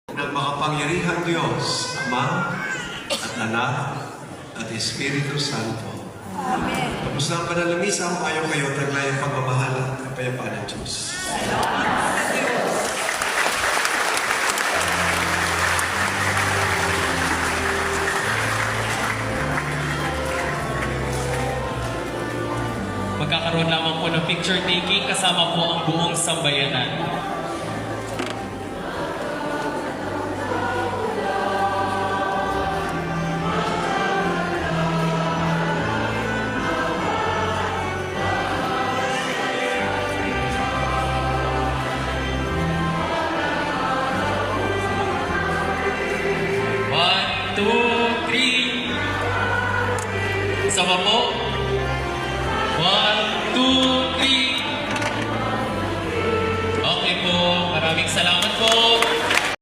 ng makapangyarihang Diyos, Ama at Anak at Espiritu Santo. Amen. Tapos na ang panalamisang ayaw kayo taglay ang pagmamahal at kapayapaan ng Diyos. Magkakaroon lamang po ng picture taking kasama po ang buong sambayanan. One, two, three. Kasama po. 1, 2, 3. Okay po. Maraming salamat po.